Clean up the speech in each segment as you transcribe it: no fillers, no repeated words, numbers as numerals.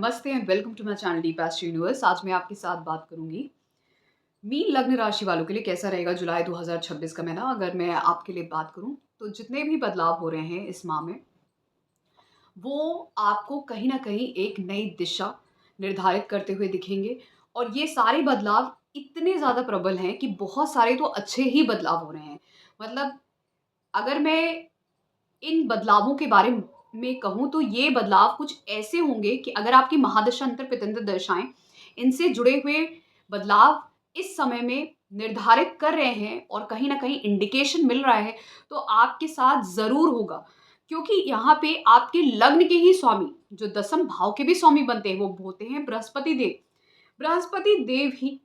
नमस्ते and welcome to my channel Deep astro universe. आज मैं आपके साथ बात करूंगी मीन लग्न राशि वालों के लिए कैसा रहेगा जुलाई 2026 का महीना। अगर मैं आपके लिए बात करूं तो जितने भी बदलाव हो रहे हैं इस माह में वो आपको कहीं ना कहीं एक नई दिशा निर्धारित करते हुए दिखेंगे। और ये सारे बदलाव इतने ज़्यादा प्रबल हैं कि बहुत सारे तो अच्छे ही बदलाव हो रहे हैं। मतलब अगर मैं इन बदलावों के बारे में कहूँ तो ये बदलाव कुछ ऐसे होंगे कि अगर आपकी महादशा अंतर पितंत्र दशाएं इनसे जुड़े हुए बदलाव इस समय में निर्धारित कर रहे हैं और कहीं ना कहीं इंडिकेशन मिल रहा है तो आपके साथ जरूर होगा। क्योंकि यहाँ पे आपके लग्न के ही स्वामी जो दसम भाव के भी स्वामी बनते हैं वो होते हैं बृहस्पति देव। बृहस्पति देव ही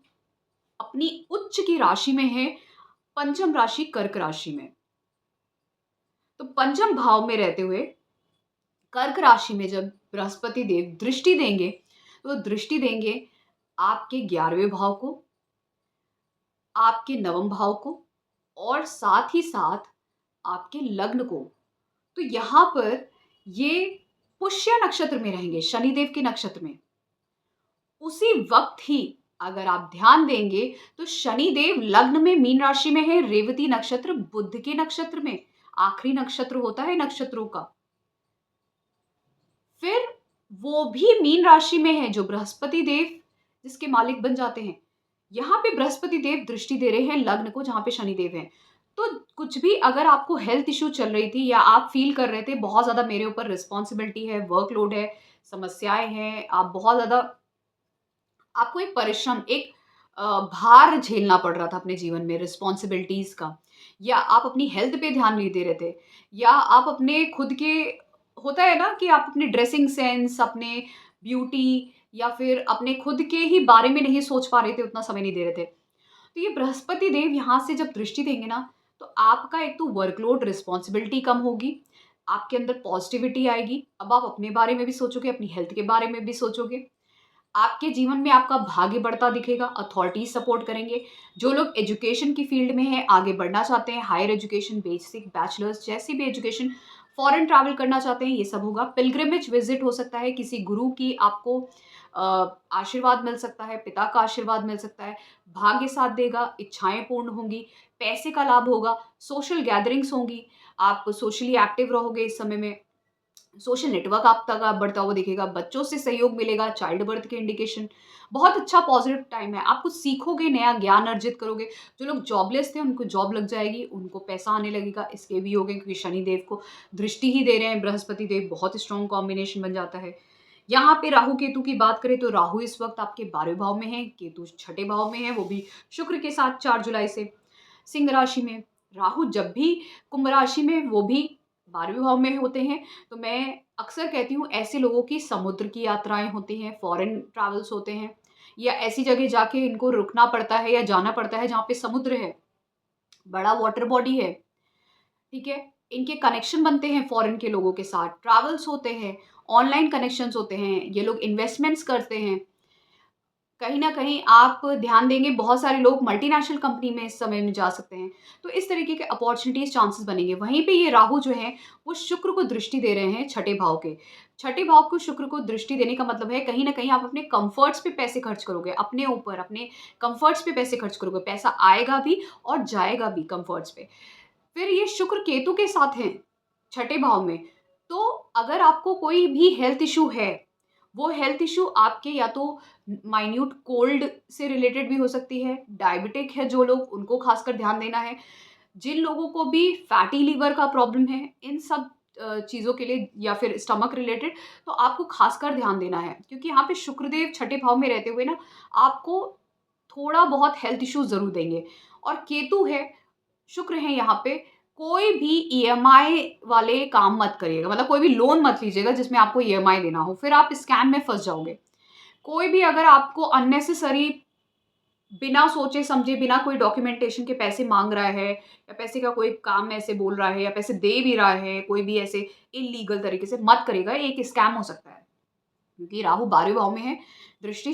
अपनी उच्च की राशि में है, पंचम राशि कर्क राशि में। तो पंचम भाव में रहते हुए कर्क राशि में जब बृहस्पति देव दृष्टि देंगे तो दृष्टि देंगे आपके 11वें भाव को, आपके नवम भाव को और साथ ही साथ आपके लग्न को। तो यहां पर ये पुष्य नक्षत्र में रहेंगे, शनिदेव के नक्षत्र में। उसी वक्त ही अगर आप ध्यान देंगे तो शनिदेव लग्न में मीन राशि में है, रेवती नक्षत्र बुध के नक्षत्र में, आखिरी नक्षत्र होता है नक्षत्रों का। फिर वो भी मीन राशि में है जो बृहस्पति देव जिसके मालिक बन जाते हैं। यहाँ पे बृहस्पति देव दृष्टि दे रहे हैं लग्न को जहां पे शनि देव है। तो कुछ भी अगर आपको हेल्थ इश्यू चल रही थी या आप फील कर रहे थे बहुत ज्यादा मेरे ऊपर रिस्पॉन्सिबिलिटी है, वर्कलोड है, समस्याएं हैं, आप बहुत ज्यादा आपको एक परिश्रम एक भार झेलना पड़ रहा था अपने जीवन में रिस्पॉन्सिबिलिटीज का, या आप अपनी हेल्थ पे ध्यान नहीं दे रहे थे, या आप अपने खुद के होता है ना कि आप अपने ड्रेसिंग सेंस, अपने ब्यूटी या फिर अपने खुद के ही बारे में नहीं सोच पा रहे थे, उतना समय नहीं दे रहे थे। तो ये बृहस्पति देव यहाँ से जब दृष्टि देंगे ना तो आपका एक तो वर्कलोड रिस्पॉन्सिबिलिटी कम होगी, आपके अंदर पॉजिटिविटी आएगी। अब आप अपने बारे में भी सोचोगे, अपनी हेल्थ के बारे में भी सोचोगे। आपके जीवन में आपका भाग्य बढ़ता दिखेगा, अथॉरिटीज सपोर्ट करेंगे। जो लोग एजुकेशन की फील्ड में हैं, आगे बढ़ना चाहते हैं, हायर एजुकेशन, बेसिक, बैचलर्स जैसी भी एजुकेशन, फॉरेन ट्रैवल करना चाहते हैं, ये सब होगा। पिलग्रिमेज विजिट हो सकता है, किसी गुरु की आपको आशीर्वाद मिल सकता है, पिता का आशीर्वाद मिल सकता है। भाग्य साथ देगा, इच्छाएं पूर्ण होंगी, पैसे का लाभ होगा, सोशल गैदरिंग्स होंगी, आप सोशली एक्टिव रहोगे इस समय में। सोशल नेटवर्क आप तक आप बढ़ता हुआ दिखेगा, बच्चों से सहयोग मिलेगा, चाइल्ड बर्थ के इंडिकेशन। बहुत अच्छा पॉजिटिव टाइम है, आप कुछ सीखोगे, नया ज्ञान अर्जित करोगे। जो लोग जॉबलेस थे उनको जॉब लग जाएगी, उनको पैसा आने लगेगा, इसके भी होंगे क्योंकि शनि देव को दृष्टि ही दे रहे हैं बृहस्पति देव, बहुत स्ट्रॉन्ग कॉम्बिनेशन बन जाता है। यहाँ पे राहु केतु की बात करें तो राहु इस वक्त आपके 12वें भाव में है, केतु छठे भाव में है, वो भी शुक्र के साथ 4 जुलाई से सिंह राशि में। राहु जब भी कुंभ राशि में वो भी 12वें भाव में होते हैं। तो मैं अक्सर कहती हूँ ऐसे लोगों की समुद्र की यात्राएं होती हैं, फॉरेन ट्रैवल्स होते हैं, या ऐसी जगह जाके इनको रुकना पड़ता है या जाना पड़ता है जहाँ पे समुद्र है, बड़ा वाटर बॉडी है, ठीक है। इनके कनेक्शन बनते हैं फॉरेन के लोगों के साथ, ट्रैवल्स होते हैं, ऑनलाइन कनेक्शंस होते हैं, ये लोग इन्वेस्टमेंट्स करते हैं। कहीं न कहीं आप ध्यान देंगे बहुत सारे लोग मल्टीनेशनल कंपनी में इस समय में जा सकते हैं। तो इस तरीके के अपॉर्च्युनिटीज़ चांसेस बनेंगे। वहीं पे ये राहु जो है वो शुक्र को दृष्टि दे रहे हैं छठे भाव के। छठे भाव को शुक्र को दृष्टि देने का मतलब है कहीं न कहीं आप अपने कम्फर्ट्स पे पैसे खर्च करोगे, अपने ऊपर, अपने कम्फर्ट्स पे पैसे खर्च करोगे। पैसा आएगा भी और जाएगा भी कम्फर्ट्स पे। फिर ये शुक्र केतु के साथ हैं छठे भाव में। तो अगर आपको कोई भी हेल्थ इश्यू है, वो हेल्थ इश्यू आपके या तो माइन्यूट कोल्ड से रिलेटेड भी हो सकती है, डायबिटिक है जो लोग उनको खासकर ध्यान देना है, जिन लोगों को भी फैटी लीवर का प्रॉब्लम है, इन सब चीज़ों के लिए, या फिर स्टमक रिलेटेड, तो आपको खासकर ध्यान देना है। क्योंकि यहाँ पे शुक्रदेव छठे भाव में रहते हुए ना आपको थोड़ा बहुत हेल्थ इश्यू ज़रूर देंगे। और केतु है, शुक्र है यहाँ पे, कोई भी ईएमआई वाले काम मत करिएगा, मतलब कोई भी लोन मत लीजिएगा जिसमें आपको ईएमआई देना हो, फिर आप स्कैम में फंस जाओगे। कोई भी अगर आपको अननेसेसरी बिना सोचे समझे, बिना कोई डॉक्यूमेंटेशन के पैसे मांग रहा है, या पैसे का कोई काम ऐसे बोल रहा है, या पैसे दे भी रहा है कोई भी ऐसे इलीगल तरीके से, मत करेगा, ये एक स्कैम हो सकता है। क्योंकि राहु 12वें भाव में है, दृष्टि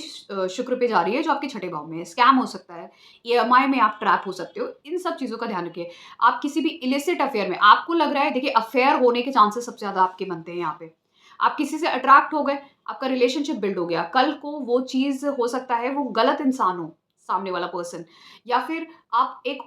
शुक्र पे जा रही है जो आपके छठे भाव में है, स्कैम हो सकता है, ईएमआई में आप ट्रैप हो सकते हो। इन सब चीज़ों का ध्यान रखिए। आप किसी भी इलिसिट अफेयर में, आपको लग रहा है, देखिए अफेयर होने के चांसेस सबसे ज़्यादा आपके बनते हैं यहाँ पे। आप किसी से अट्रैक्ट हो गए, आपका रिलेशनशिप बिल्ड हो गया, कल को वो चीज़ हो सकता है वो गलत इंसान हो, सामने वाला पर्सन, या फिर आप एक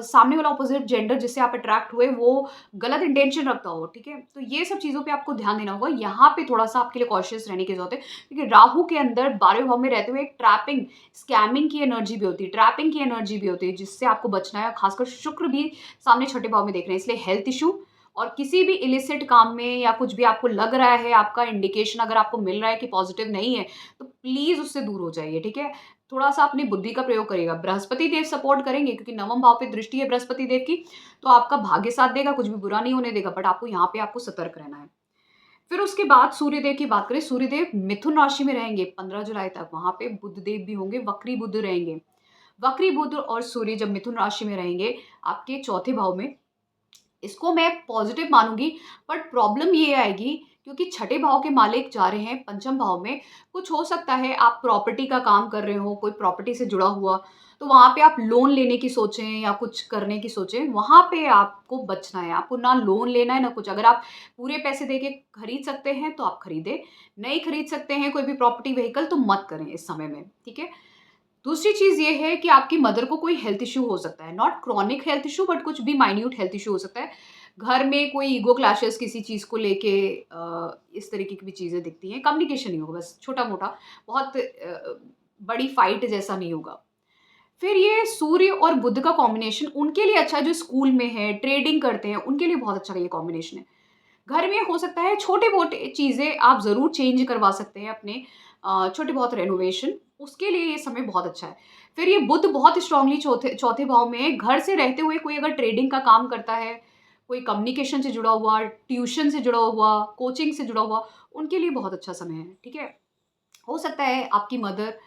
सामने वाला अपोज़िट जेंडर जिससे आप अट्रैक्ट हुए वो गलत इंटेंशन रखता हो, ठीक है? तो ये सब चीज़ों पे आपको ध्यान देना होगा। यहाँ पे थोड़ा-सा आपके लिए कॉशियस रहने की ज़रूरत है, क्योंकि राहु के अंदर 12वें भाव में रहते हुए एक ट्रैपिंग, स्कैमिंग की एनर्जी भी होती है, ट्रैपिंग की एनर्जी भी होती है, जिससे आपको बचना है। खासकर शुक्र भी सामने छठे भाव में देख रहे हैं, इसलिए हेल्थ इश्यू और किसी भी इलिसिट काम में या कुछ भी आपको लग रहा है, आपका इंडिकेशन अगर आपको मिल रहा है कि पॉजिटिव नहीं है, तो प्लीज़ उससे दूर हो जाइए, ठीक है? थोड़ा-सा अपनी बुद्धि का प्रयोग करिएगा। बृहस्पति देव सपोर्ट करेंगे क्योंकि नवम भाव पे दृष्टि है बृहस्पति देव की, तो आपका भाग्य साथ देगा, कुछ भी बुरा नहीं होने देगा, बट आपको यहाँ पे आपको सतर्क रहना है। फिर उसके बाद सूर्यदेव की बात करें, सूर्यदेव मिथुन राशि में रहेंगे 15 जुलाई तक, वहाँ पे बुधदेव भी होंगे, वक्री बुध रहेंगे। वक्री बुध और सूर्य जब मिथुन राशि में रहेंगे, आपके चौथे भाव में, इसको मैं पॉजिटिव मानूँगी, बट प्रॉब्लम ये आएगी क्योंकि छठे भाव के मालिक जा रहे हैं पंचम भाव में, कुछ हो सकता है आप प्रॉपर्टी का काम कर रहे हो, कोई प्रॉपर्टी से जुड़ा हुआ, तो वहाँ पे आप लोन लेने की सोचें या कुछ करने की सोचें, वहाँ पे आपको बचना है, आपको ना लोन लेना है ना कुछ। अगर आप पूरे पैसे दे के खरीद सकते हैं, तो आप खरीदें, नहीं खरीद सकते हैं कोई भी प्रॉपर्टी व्हीकल, तो मत करें इस समय में, ठीक है? दूसरी चीज़ ये है कि आपकी मदर को कोई हेल्थ इश्यू हो सकता है, not chronic health issue but कुछ भी माइन्यूट हेल्थ इश्यू हो सकता है। घर में कोई ईगो क्लैशेस किसी चीज़ को लेके इस तरीके की भी चीज़ें दिखती हैं। कम्युनिकेशन नहीं होगा, बस छोटा-मोटा, बहुत बड़ी फाइट जैसा नहीं होगा। फिर ये सूर्य और बुध का कॉम्बिनेशन उनके लिए अच्छा है जो स्कूल में है, ट्रेडिंग करते हैं, उनके लिए बहुत अच्छा ये कॉम्बिनेशन है। घर में हो सकता है छोटे-मोटे चीज़ें आप ज़रूर चेंज करवा सकते हैं अपने, छोटे बहुत रेनोवेशन, उसके लिए ये समय बहुत अच्छा है। फिर ये बुध बहुत स्ट्रांगली चौथे चौथे भाव में है, घर से रहते हुए कोई अगर ट्रेडिंग का काम करता है, कोई कम्युनिकेशन से जुड़ा हुआ, ट्यूशन से जुड़ा हुआ, कोचिंग से जुड़ा हुआ, उनके लिए बहुत अच्छा समय है, ठीक है? हो सकता है आपकी मदर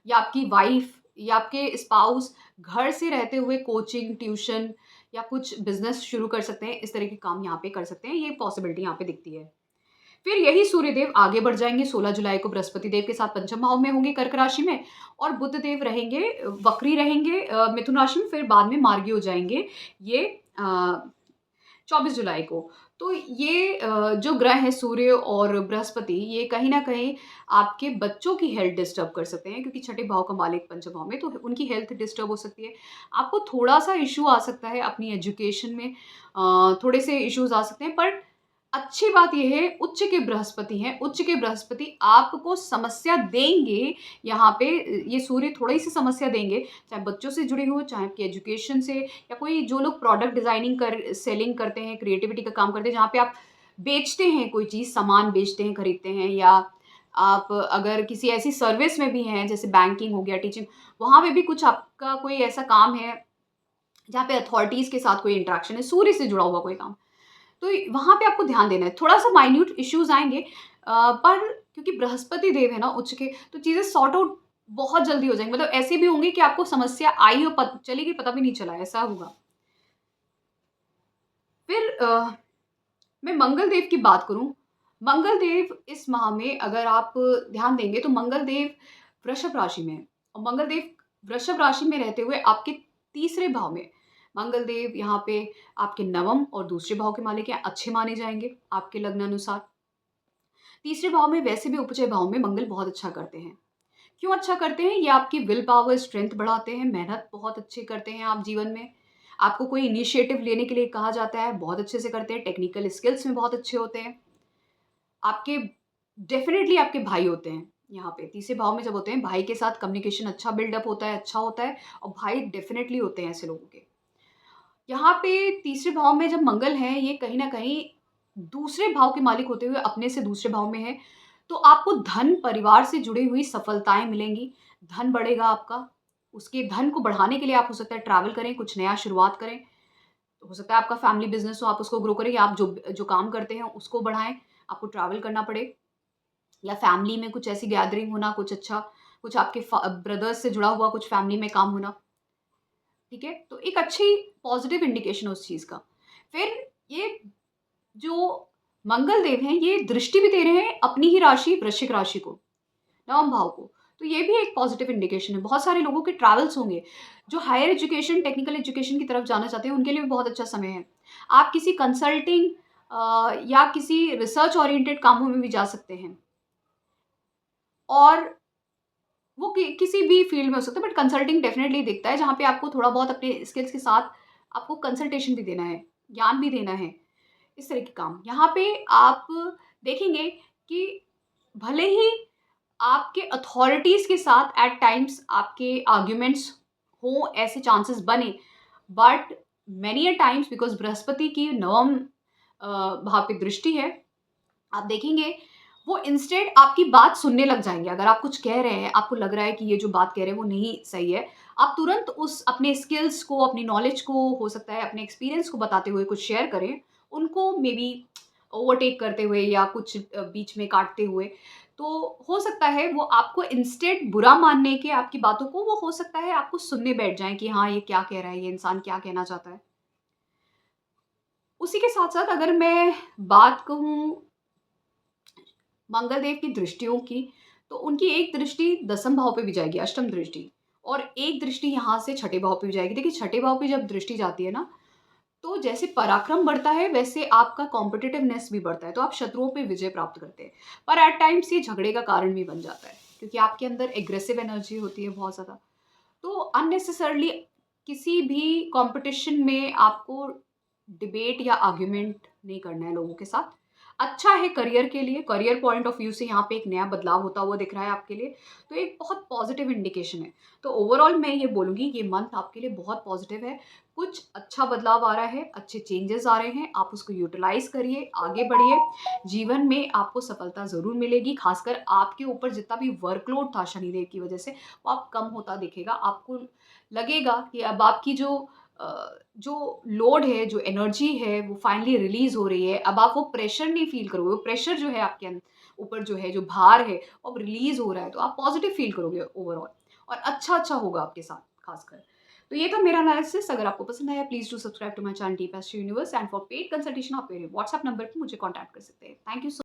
या आपकी वाइफ या आपके स्पाउस घर से रहते हुए कोचिंग, ट्यूशन या कुछ बिज़नेस शुरू कर सकते हैं, इस तरह के काम यहाँ पे कर सकते हैं, ये पॉसिबिलिटी यहाँ पे दिखती है। फिर यही सूर्यदेव आगे बढ़ जाएँगे 16 जुलाई को बृहस्पति देव के साथ पंचम भाव में होंगे कर्क राशि में, और बुध देव रहेंगे वक्री रहेंगे मिथुन राशि में, फिर बाद में मार्गी हो जाएँगे ये 24 जुलाई को। तो ये जो ग्रह हैं सूर्य और बृहस्पति, ये कहीं न कहीं आपके बच्चों की हेल्थ डिस्टर्ब कर सकते हैं क्योंकि छठे भाव का मालिक पंचम भाव में, तो उनकी हेल्थ डिस्टर्ब हो सकती है। आपको थोड़ा-सा इश्यू आ सकता है अपनी एजुकेशन में, थोड़े से इश्यूज़ आ सकते हैं, पर अच्छी बात ये है उच्च के बृहस्पति हैं, उच्च के बृहस्पति आपको समस्या देंगे, यहाँ पे ये सूर्य थोड़ी-सी समस्या देंगे, चाहे बच्चों से जुड़ी हो, चाहे आपकी एजुकेशन से, या कोई जो लोग प्रोडक्ट डिज़ाइनिंग सेलिंग करते हैं, क्रिएटिविटी का काम करते हैं, जहाँ पे आप बेचते हैं कोई चीज़, सामान बेचते हैं, खरीदते हैं, या आप अगर किसी ऐसी सर्विस में भी हैं, जैसे बैंकिंग हो गया, टीचिंग, वहाँ पे भी कुछ आपका कोई ऐसा काम है, जहाँ पे अथॉरिटीज़ के साथ कोई इंटरेक्शन है, सूर्य से जुड़ा हुआ कोई काम। तो वहाँ पे आपको ध्यान देना है। थोड़ा-सा माइन्यूट इश्यूज़ आएँगे, पर क्योंकि बृहस्पति देव है ना उच्च के, तो चीज़ें सॉर्ट आउट बहुत जल्दी हो जाएँगी। मतलब ऐसे भी होंगे कि आपको समस्या आई और चली गई, पता भी नहीं चला, ऐसा होगा। फिर मैं मंगल देव की बात करूँ, मंगल देव इस माह में अगर आप ध्यान देंगे तो मंगल देव वृषभ राशि में है, और मंगल देव वृषभ राशि में रहते हुए आपके तीसरे भाव में, मंगल देव यहाँ पे आपके नवम और दूसरे भाव के मालिक हैं, अच्छे माने जाएँगे आपके लग्न अनुसार। तीसरे भाव में वैसे भी उपचय भाव में मंगल बहुत अच्छा करते हैं। क्यों अच्छा करते हैं? ये आपकी विल पावर, स्ट्रेंथ बढ़ाते हैं, मेहनत बहुत अच्छे करते हैं आप जीवन में। आपको कोई इनिशिएटिव लेने के लिए कहा जाता है, बहुत अच्छे से करते हैं, टेक्निकल स्किल्स में बहुत अच्छे होते हैं। आपके डेफ़िनिटली आपके भाई होते हैं यहाँ पे, तीसरे भाव में जब होते हैं, भाई के साथ कम्युनिकेशन अच्छा बिल्डअप होता है, अच्छा होता है, और भाई डेफ़िनिटली होते हैं ऐसे लोगों के। यहाँ पे तीसरे भाव में जब मंगल है, ये कहीं न कहीं दूसरे भाव के मालिक होते हुए अपने से दूसरे भाव में है, तो आपको धन, परिवार से जुड़ी हुई सफलताएँ मिलेंगी, धन बढ़ेगा आपका। उसके धन को बढ़ाने के लिए आप हो सकता है ट्रैवल करें, कुछ नया शुरुआत करें। तो हो सकता है आपका फैमिली बिज़नेस हो, आप उसको ग्रो करें, या आप जो जो काम करते हैं उसको बढ़ाएँ, आपको ट्रैवल करना पड़े, या फैमिली में कुछ ऐसी गैदरिंग होना, कुछ अच्छा, कुछ आपके ब्रदर्स से जुड़ा हुआ कुछ फैमिली में काम होना। ठीक है? तो एक अच्छी पॉज़िटिव इंडिकेशन है उस चीज़ का। फिर ये जो मंगल देव हैं, ये दृष्टि भी दे रहे हैं अपनी ही राशि वृश्चिक राशि को, नवम भाव को। तो ये भी एक पॉज़िटिव इंडिकेशन है। बहुत सारे लोगों के ट्रैवल्स होंगे, जो हायर एजुकेशन, टेक्निकल एजुकेशन की तरफ जाना चाहते हैं, उनके लिए भी बहुत अच्छा समय है। आप किसी कंसल्टिंग या किसी रिसर्च ओरिएंटेड कामों में भी जा सकते हैं। और वो किसी भी फील्ड में हो सकता है, बट कंसल्टिंग डेफिनेटली दिखता है जहाँ पे आपको थोड़ा बहुत अपने स्किल्स के साथ आपको कंसल्टेशन भी देना है, ज्ञान भी देना है, इस तरह के काम। यहाँ पे आप देखेंगे कि भले ही आपके अथॉरिटीज़ के साथ एट टाइम्स आपके आर्ग्यूमेंट्स हों, ऐसे चांसेस बने, but many a times because Brihaspati की नवम भाव पे दृष्टि है, आप देखेंगे वो इंस्टेड आपकी बात सुनने लग जाएँगे। अगर आप कुछ कह रहे हैं, आपको लग रहा है कि ये जो बात कह रहे हैं वो नहीं सही है, आप तुरंत उस अपने स्किल्स को, अपनी नॉलेज को, हो सकता है अपने एक्सपीरियंस को बताते हुए कुछ शेयर करें, उनको मेबी ओवरटेक करते हुए या कुछ बीच में काटते हुए। तो हो सकता है वो आपको इंस्टेड बुरा मानने के आपकी बातों को, वो हो सकता है आपको सुनने बैठ जाएँ कि हाँ, ये क्या कह रहा है, ये इंसान क्या कहना चाहता है। उसी के साथ-साथ अगर मैं बात कहूँ मंगल देव की दृष्टियों की, तो उनकी एक दृष्टि दसम भाव पे भी जाएगी, अष्टम दृष्टि, और एक दृष्टि यहाँ से छठे भाव पे भी जाएगी। देखिए, छठे भाव पे जब दृष्टि जाती है ना, तो जैसे पराक्रम बढ़ता है वैसे आपका कॉम्पिटिटिवनेस भी बढ़ता है, तो आप शत्रुओं पे विजय प्राप्त करते हैं। पर एट टाइम्स ये झगड़े का कारण भी बन जाता है, क्योंकि आपके अंदर एग्रेसिव एनर्जी होती है बहुत ज़्यादा। तो अननेसेसरली किसी भी कॉम्पिटिशन में आपको डिबेट या आर्ग्यूमेंट नहीं करना है लोगों के साथ। अच्छा है करियर के लिए, करियर पॉइंट ऑफ व्यू से यहाँ पे एक नया बदलाव होता हुआ दिख रहा है आपके लिए, तो एक बहुत पॉजिटिव इंडिकेशन है। तो ओवरऑल मैं ये बोलूँगी ये मंथ आपके लिए बहुत पॉजिटिव है। कुछ अच्छा बदलाव आ रहा है, अच्छे चेंजेस आ रहे हैं, आप उसको यूटिलाइज़ करिए, आगे बढ़िए। जीवन में आपको सफलता ज़रूर मिलेगी, खासकर आपके ऊपर जितना भी वर्कलोड था शनिदेव की वजह से, वो अब कम होता दिखेगा। आपको लगेगा कि अब आपकी जो लोड है, जो एनर्जी है, वो फाइनली रिलीज़ हो रही है। अब आप वो प्रेशर नहीं फ़ील करोगे, वो प्रेशर जो है आपके ऊपर जो है, जो भार है, वो अब रिलीज़ हो रहा है, तो आप पॉज़िटिव फ़ील करोगे ओवरऑल, और अच्छा-अच्छा होगा आपके साथ खासकर। तो ये था मेरा एनालिसिस। अगर आपको पसंद आया, please do subscribe to my channel Deep astro universe, and for paid consultation आप मेरे व्हाट्सएप नंबर पे मुझे कॉन्टैक्ट कर सकते हैं। Thank you so